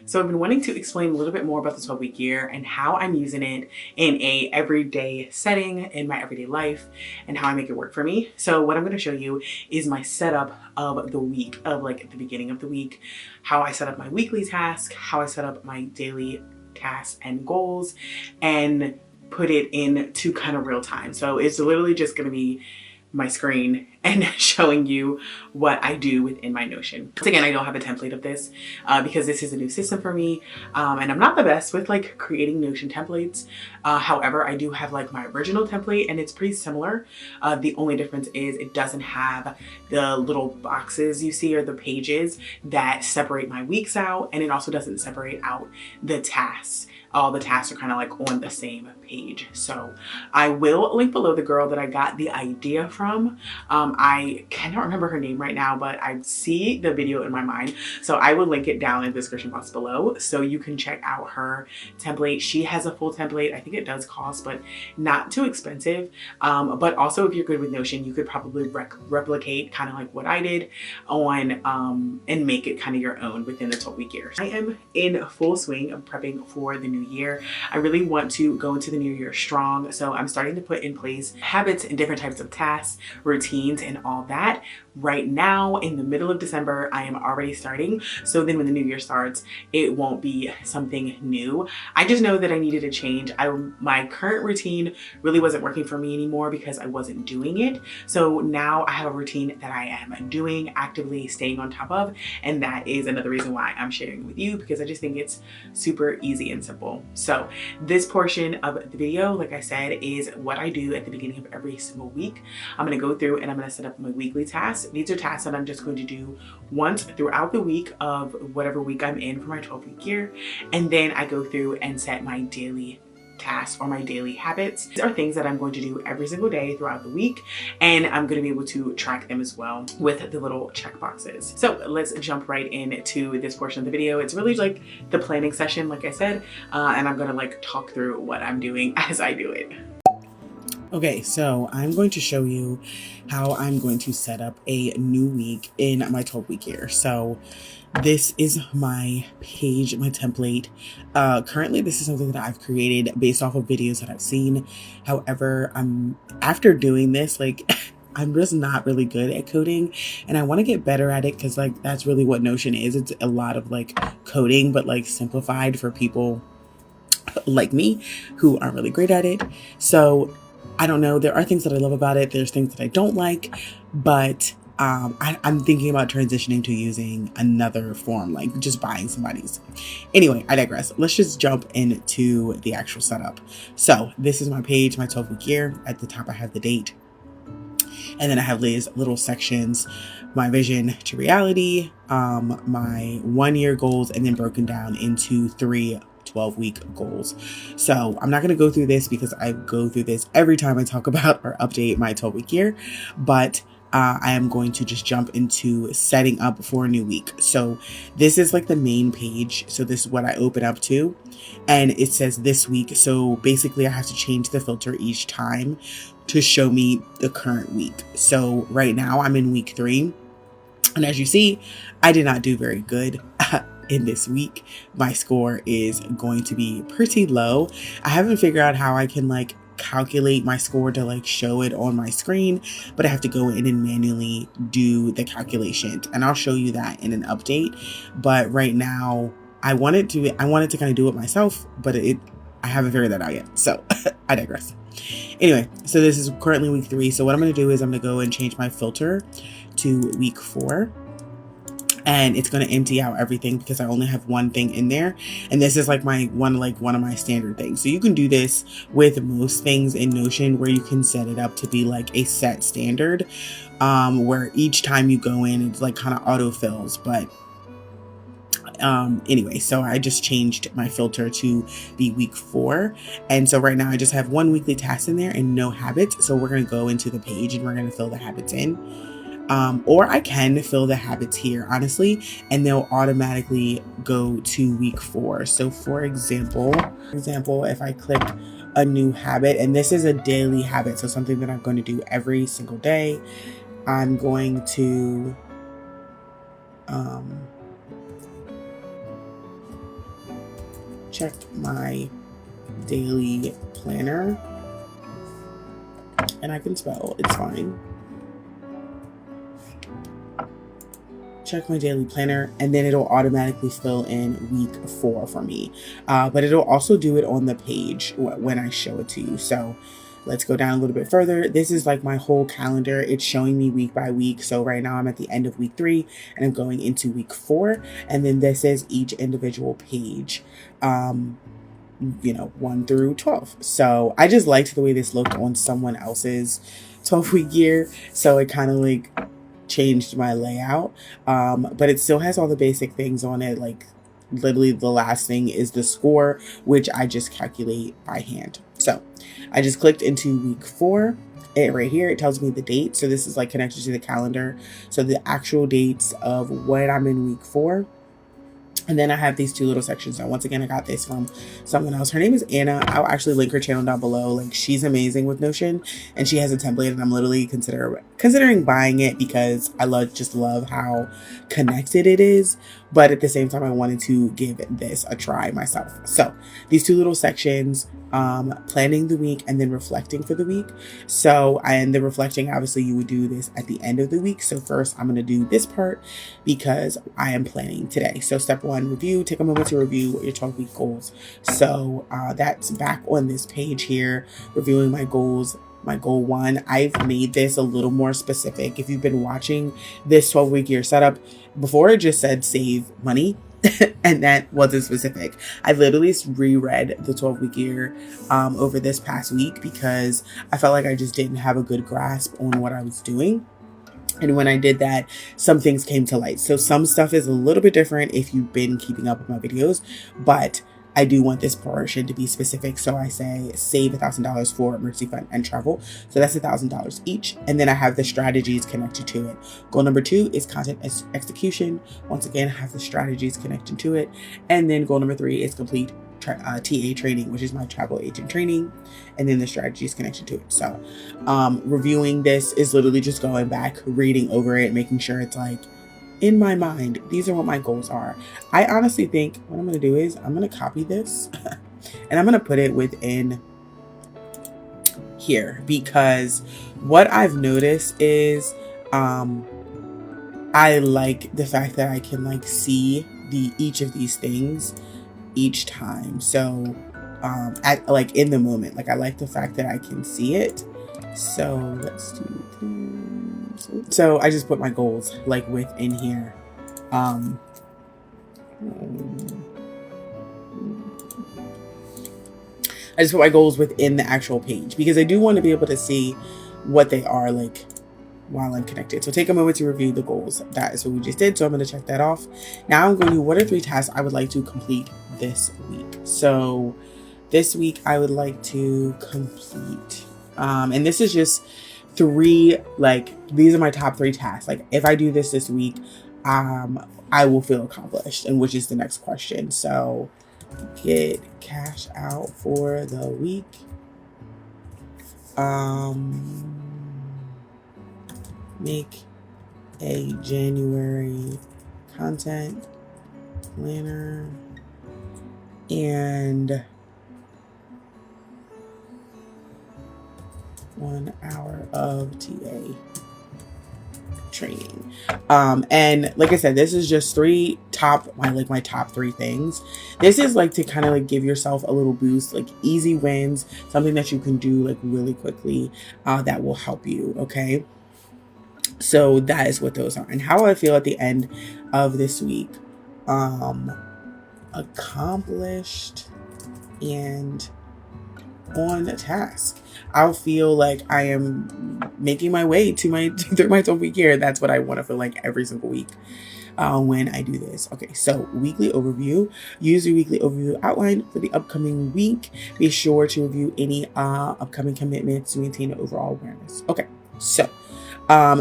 So I've been wanting to explain a little bit more about the 12-week year and how I'm using it in a everyday setting in my everyday life and how I make it work for me. So what I'm going to show you is my setup of the week, of like the beginning of the week, how I set up my weekly task, how I set up my daily tasks and goals, and put it into kind of real time. So it's literally just going to be my screen and showing you what I do within my Notion. Once again, I don't have a template of this because this is a new system for me, and I'm not the best with like creating Notion templates. However, I do have like my original template and it's pretty similar. The only difference is it doesn't have the little boxes you see or the pages that separate my weeks out, and it also doesn't separate out the tasks. All the tasks are kind of like on the same page. So I will link below the girl that I got the idea from. I cannot remember her name right now, but I see the video in my mind. So I will link it down in the description box below so you can check out her template. She has a full template. I think it does cost, but not too expensive. But also if you're good with Notion, you could probably replicate kind of like what I did on and make it kind of your own within the 12-week year. I am in full swing of prepping for the new year. I really want to go into the new year strong. So I'm starting to put in place habits and different types of tasks, routines, and all that. Right now, in the middle of December, I am already starting. So then when the new year starts, it won't be something new. I just know that I needed a change. My current routine really wasn't working for me anymore because I wasn't doing it. So now I have a routine that I am doing, actively staying on top of. And that is another reason why I'm sharing with you, because I just think it's super easy and simple. So this portion of the video, like I said, is what I do at the beginning of every single week. I'm going to go through and I'm going to set up my weekly tasks. These are tasks that I'm just going to do once throughout the week of whatever week I'm in for my 12-week year. And then I go through and set my daily tasks or my daily habits. These are things that I'm going to do every single day throughout the week, and I'm going to be able to track them as well with the little check boxes. So let's jump right into this portion of the video. It's really like the planning session, like I said, and I'm going to like talk through what I'm doing as I do it. Okay, so I'm going to show you how I'm going to set up a new week in my 12-week year. So this is my page, my template. Currently, this is something that I've created based off of videos that I've seen. However, after doing this, like, I'm just not really good at coding, and I want to get better at it because, like, that's really what Notion is. It's a lot of like coding, but like simplified for people like me who aren't really great at it. So I don't know. There are things that I love about it. There's things that I don't like, but I'm thinking about transitioning to using another form, like just buying somebody's. Anyway, I digress. Let's just jump into the actual setup. So this is my page, my 12-week year. At the top, I have the date. And then I have these little sections, my vision to reality, my 1-year goals, and then broken down into 3 12-week goals. So I'm not going to go through this because I go through this every time I talk about or update my 12-week year, but I am going to just jump into setting up for a new week. So this is like the main page. So this is what I open up to, and it says this week. So basically I have to change the filter each time to show me the current week. So right now I'm in week 3. And as you see, I did not do very good in this week. My score is going to be pretty low. I haven't figured out how I can like calculate my score to like show it on my screen, but I have to go in and manually do the calculation, and I'll show you that in an update. But right now I wanted to kind of do it myself, but I haven't figured that out yet. So I digress. Anyway, so this is currently week 3. So what I'm going to do is I'm going to go and change my filter to week 4. And it's going to empty out everything because I only have one thing in there. And this is like one of my standard things. So you can do this with most things in Notion where you can set it up to be like a set standard, where each time you go in, it's like kind of autofills. But anyway, so I just changed my filter to be week 4. And so right now I just have one weekly task in there and no habits. So we're going to go into the page and we're going to fill the habits in. Or I can fill the habits here, honestly, and they'll automatically go to week 4. So for example, if I click a new habit, and this is a daily habit, so something that I'm going to do every single day, I'm going to check my daily planner, and I can spell, it's fine. Check my daily planner, and then it'll automatically fill in week 4 for me. But it'll also do it on the page when I show it to you. So let's go down a little bit further. This is like my whole calendar. It's showing me week by week. So right now I'm at the end of week 3 and I'm going into week 4. And then this is each individual page, 1 through 12. So I just liked the way this looked on someone else's 12-week year. So it kind of like changed my layout, but it still has all the basic things on it. Like literally the last thing is the score, which I just calculate by hand. So I just clicked into week 4. Right here it tells me the date, so this is like connected to the calendar, so the actual dates of when I'm in week 4. And then I have these 2 little sections. Now, once again, I got this from someone else. Her name is Anna. I'll actually link her channel down below. Like, she's amazing with Notion, and she has a template, and I'm literally considering buying it because I love how connected it is. But at the same time, I wanted to give this a try myself. So these 2 little sections, planning the week and then reflecting for the week. So, and the reflecting, obviously you would do this at the end of the week. So first I'm going to do this part because I am planning today. So step 1, review, take a moment to review your 12-week goals. So that's back on this page here, reviewing my goals. My goal 1, I've made this a little more specific. If you've been watching this 12-week year setup, before it just said save money, and that wasn't specific. I literally reread the 12-week year over this past week because I felt like I just didn't have a good grasp on what I was doing. And when I did that, some things came to light. So some stuff is a little bit different if you've been keeping up with my videos, but I do want this portion to be specific. So I say save $1,000 for emergency fund and travel. So that's $1,000 each. And then I have the strategies connected to it. Goal number 2 is content execution. Once again, I have the strategies connected to it. And then goal number 3 is complete TA training, which is my travel agent training. And then the strategies connected to it. So reviewing this is literally just going back, reading over it, making sure it's like, in my mind, these are what my goals are. I honestly think what I'm going to do is I'm going to copy this and I'm going to put it within here, because what I've noticed is I like the fact that I can like see each of these things each time. So at like in the moment, like I like the fact that I can see it. So let's do this. So I just put my goals like within here. I just put my goals within the actual page because I do want to be able to see what they are like while I'm connected. So take a moment to review the goals. That is what we just did. So I'm going to check that off. Now I'm going to, what are 3 tasks I would like to complete this week? So this week I would like to complete, and this is just 3, like these are my top 3 tasks. Like if I do this week, I will feel accomplished, and which is the next question. So get cash out for the week. Make a January content planner and 1 hour of TA training. And like I said, this is just my top 3 things. This is like to kind of like give yourself a little boost, like easy wins, something that you can do like really quickly, that will help you. Okay. So that is what those are, and how I feel at the end of this week. Accomplished and on task. I'll feel like I am making my way to through my 12-week year. That's what I want to feel like every single week when I do this. Okay, so weekly overview. Use your weekly overview outline for the upcoming week. Be sure to review any upcoming commitments to maintain overall awareness. Okay, so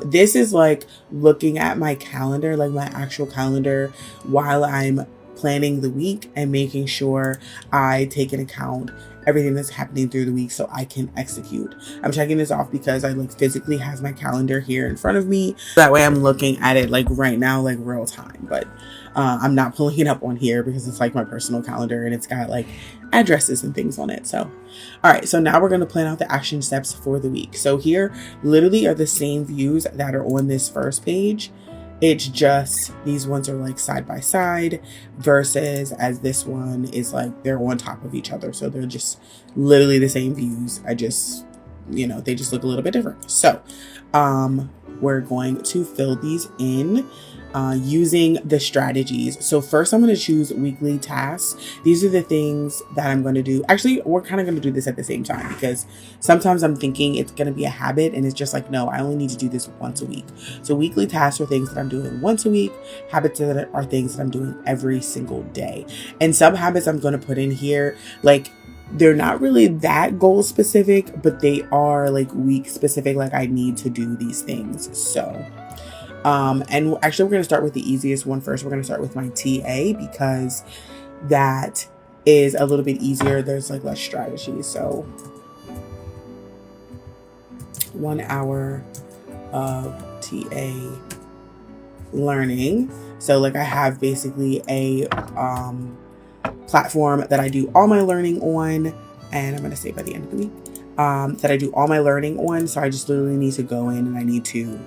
this is like looking at my calendar, like my actual calendar, while I'm planning the week and making sure I take into account everything that's happening through the week so I can execute. I'm checking this off because I like physically have my calendar here in front of me. That way I'm looking at it like right now, like real time. But I'm not pulling it up on here because it's like my personal calendar and it's got like addresses and things on it. So, all right. So now we're going to plan out the action steps for the week. So here literally are the same views that are on this first page. It's just these ones are like side by side versus as this one is like they're on top of each other. So they're just literally the same views. I just, they just look a little bit different. So we're going to fill these in using the strategies. So first I'm going to choose weekly tasks. These are the things that I'm going to do. Actually, we're kind of going to do this at the same time because sometimes I'm thinking it's going to be a habit and it's just like, no, I only need to do this once a week. So weekly tasks are things that I'm doing once a week. Habits are things that I'm doing every single day. And some habits I'm going to put in here, like they're not really that goal specific, but they are like week specific. Like I need to do these things. So and actually we're going to start with the easiest one first. We're going to start with my TA because that is a little bit easier. There's like less strategy. So 1 hour of TA learning. So like I have basically a platform that I do all my learning on, and I'm going to say by the end of the week that I do all my learning on. So I just literally need to go in and I need to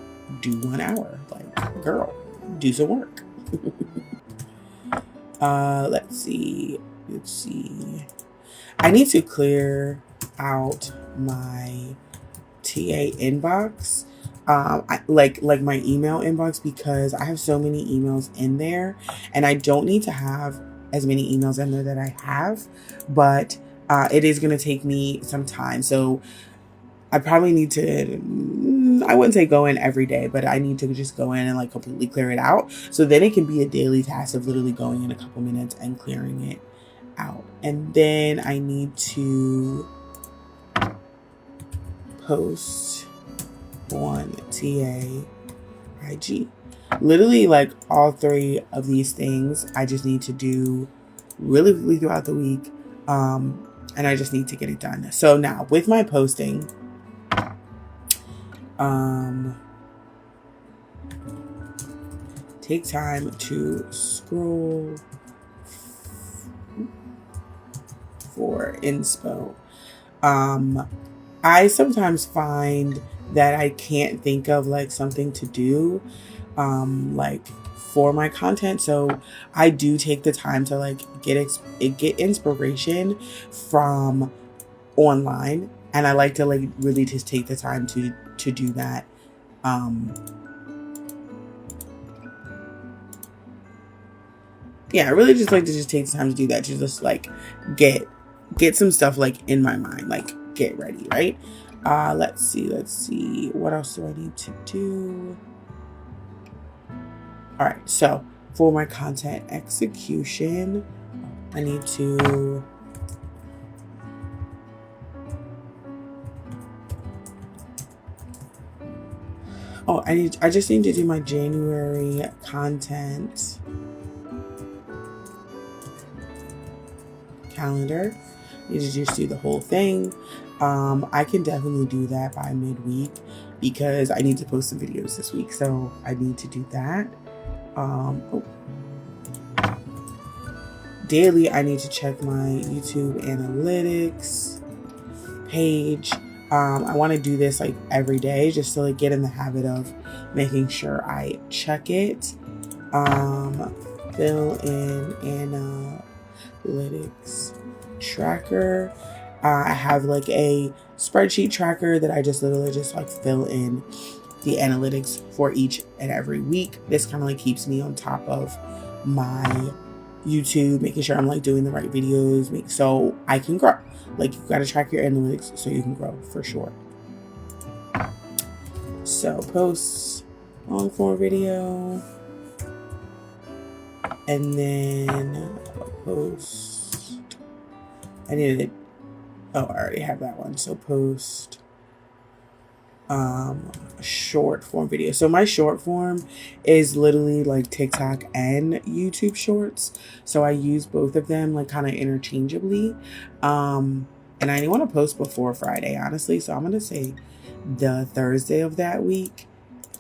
do 1 hour. Like, girl, do some work. Let's see. I need to clear out my TA inbox. Like my email inbox, because I have so many emails in there and I don't need to have as many emails in there that I have, but it is going to take me some time. So I probably need to, I wouldn't say go in every day, but I need to just go in and like completely clear it out. So then it can be a daily task of literally going in a couple minutes and clearing it out. And then I need to post on TA IG. Literally like all three of these things I just need to do really quickly throughout the week. And I just need to get it done. So now with my posting, take time to scroll for inspo. I sometimes find that I can't think of like something to do like for my content. So I do take the time to like get inspiration from online, and I like to like really just take the time to do that. Yeah, I really just like to just take the time to do that, to just like get some stuff like in my mind, like get ready, right? Let's see. What else do I need to do? All right, so for my content execution, I need to I just need to do my January content calendar. I need to just do the whole thing. I can definitely do that by midweek because I need to post some videos this week, so I need to do that. Daily, I need to check my YouTube analytics page. I want to do this like every day just to like get in the habit of making sure I check it. Fill in analytics tracker. I have like a spreadsheet tracker that I just literally just like fill in the analytics for each and every week. This kind of like keeps me on top of my YouTube, making sure I'm like doing the right videos, so I can grow. Like, you gotta track your analytics so you can grow for sure. So post long form video, and then post. I needed. Oh, I already have that one. So post short form video. So my short form is literally like TikTok and YouTube shorts. So I use both of them like kind of interchangeably. And I want to post before Friday, honestly. So I'm going to say the Thursday of that week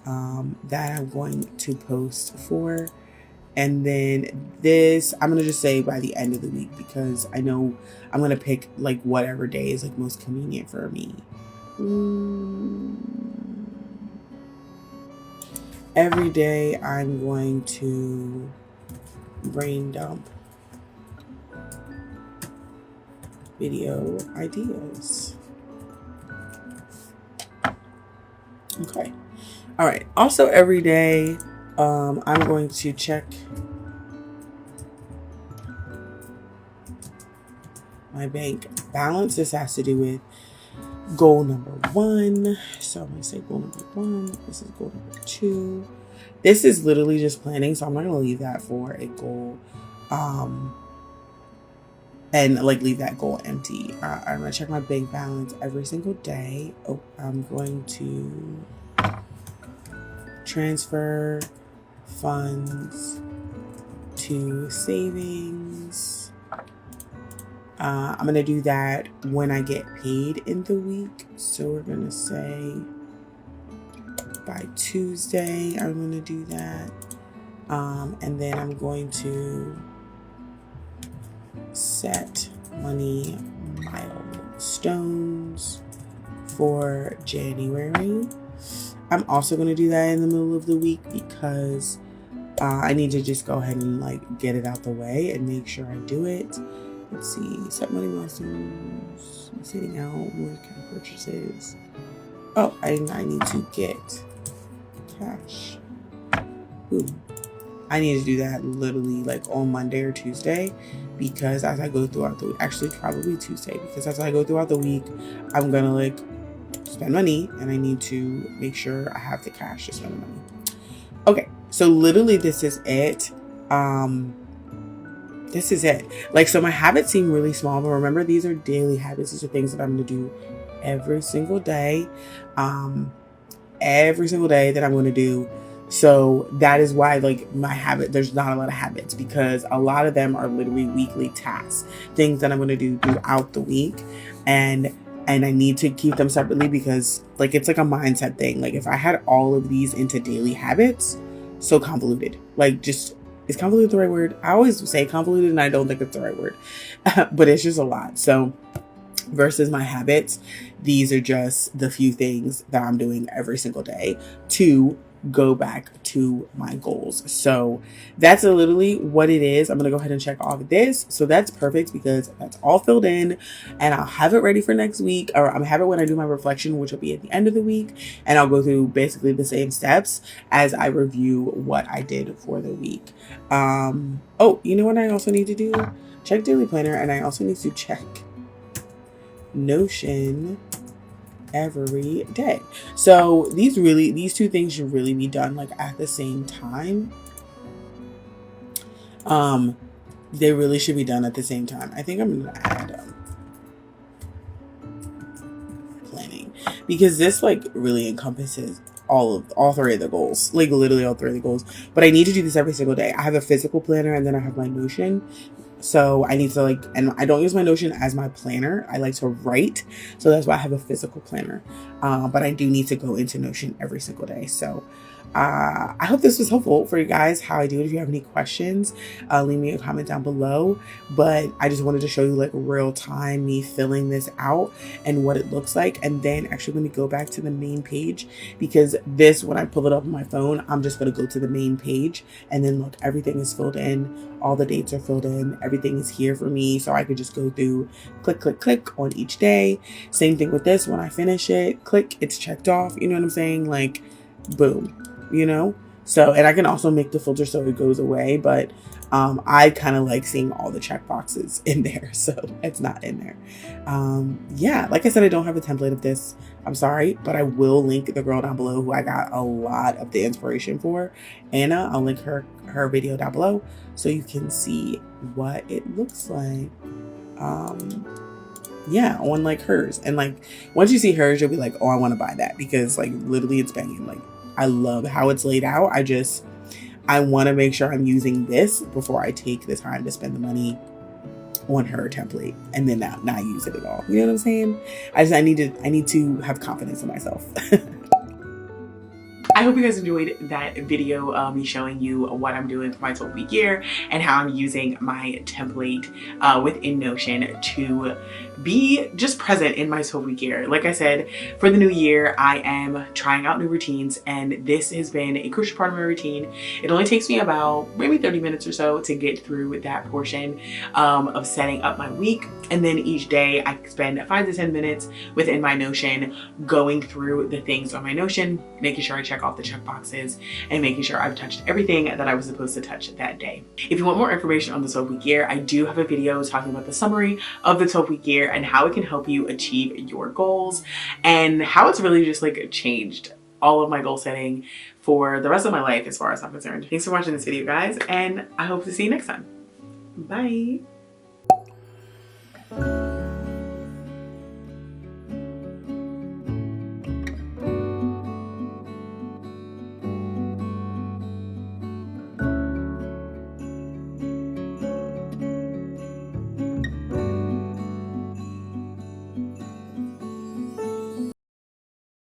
that I'm going to post for. And then this, I'm going to just say by the end of the week, because I know I'm going to pick like whatever day is like most convenient for me. Every day I'm going to brain dump video ideas. Okay. All right. Also every day, I'm going to check my bank balance. This has to do with goal number 1. So I'm going to say goal number 1. This is goal number 2. This is literally just planning. So I'm not going to leave that for a goal. And like leave that goal empty. I'm going to check my bank balance every single day. Oh, I'm going to transfer funds to savings. I'm going to do that when I get paid in the week. So we're going to say by Tuesday, I'm going to do that. And then I'm going to set money milestones for January. I'm also going to do that in the middle of the week because I need to just go ahead and like get it out the way and make sure I do it. Let's see, set money milestones, sitting out, more kind of purchases. Oh, I need to get cash. Ooh. I need to do that literally like on Monday or Tuesday, because as I go throughout the week, actually probably Tuesday, because as I go throughout the week, I'm gonna like spend money and I need to make sure I have the cash to spend the money. Okay, so literally this is it. This is it. Like, so my habits seem really small, but remember, these are daily habits. These are things that I'm gonna do every single day. Every single day that I'm gonna do. So that is why like my habit, there's not a lot of habits, because a lot of them are literally weekly tasks, things that I'm going to do throughout the week. And I need to keep them separately because like, it's like a mindset thing. Like if I had all of these into daily habits, so convoluted, like just, is convoluted the right word? I always say convoluted and I don't think it's the right word, but it's just a lot. So versus my habits, these are just the few things that I'm doing every single day to go back to my goals. So that's literally what it is. I'm gonna go ahead and check off this. So that's perfect because that's all filled in, and I'll have it ready for next week, or I'm have it when I do my reflection, which will be at the end of the week, and I'll go through basically the same steps as I review what I did for the week. Oh, you know what I also need to do? Check daily planner, and I also need to check Notion every day. So these two things should really be done like at the same time. They really should be done at the same time. I think I'm gonna add planning, because this like really encompasses all 3 of the goals, like literally all 3 of the goals. But I need to do this every single day. I have a physical planner and then I have my Notion. So I need to like, and I don't use my Notion as my planner. I like to write. So that's why I have a physical planner. But I do need to go into Notion every single day. So I hope this was helpful for you guys, how I do it. If you have any questions, leave me a comment down below. But I just wanted to show you like real time me filling this out and what it looks like. And then actually let me go back to the main page, because this, when I pull it up on my phone, I'm just going to go to the main page and then look, everything is filled in. All the dates are filled in. Everything is here for me. So I could just go through, click, click, click on each day. Same thing with this. When I finish it, click, it's checked off. You know what I'm saying? Like, boom, you know? So, and I can also make the filter so it goes away, but I kind of like seeing all the check boxes in there. So it's not in there. Yeah, like I said, I don't have a template of this. I'm sorry, but I will link the girl down below who I got a lot of the inspiration for. Anna, I'll link her video down below so you can see what it looks like. Yeah, on like hers. And like, once you see hers, you'll be like, oh, I want to buy that, because like literally it's banging. Like, I love how it's laid out. I want to make sure I'm using this before I take the time to spend the money on her template and then not use it at all. You know what I'm saying? I need to have confidence in myself. I hope hope you guys enjoyed that video, me showing you what I'm doing for my 12-week year and how I'm using my template within Notion to be just present in my 12-week year. Like I said, for the new year, I am trying out new routines, and this has been a crucial part of my routine. It only takes me about maybe 30 minutes or so to get through that portion of setting up my week. And then each day I spend 5 to 10 minutes within my Notion going through the things on my Notion, making sure I check off the check boxes and making sure I've touched everything that I was supposed to touch that day. If you want more information on the 12-week year, I do have a video talking about the summary of the 12-week year and how it can help you achieve your goals and how it's really just like changed all of my goal setting for the rest of my life as far as I'm concerned. Thanks for watching this video, guys, and I hope to see you next time. Bye.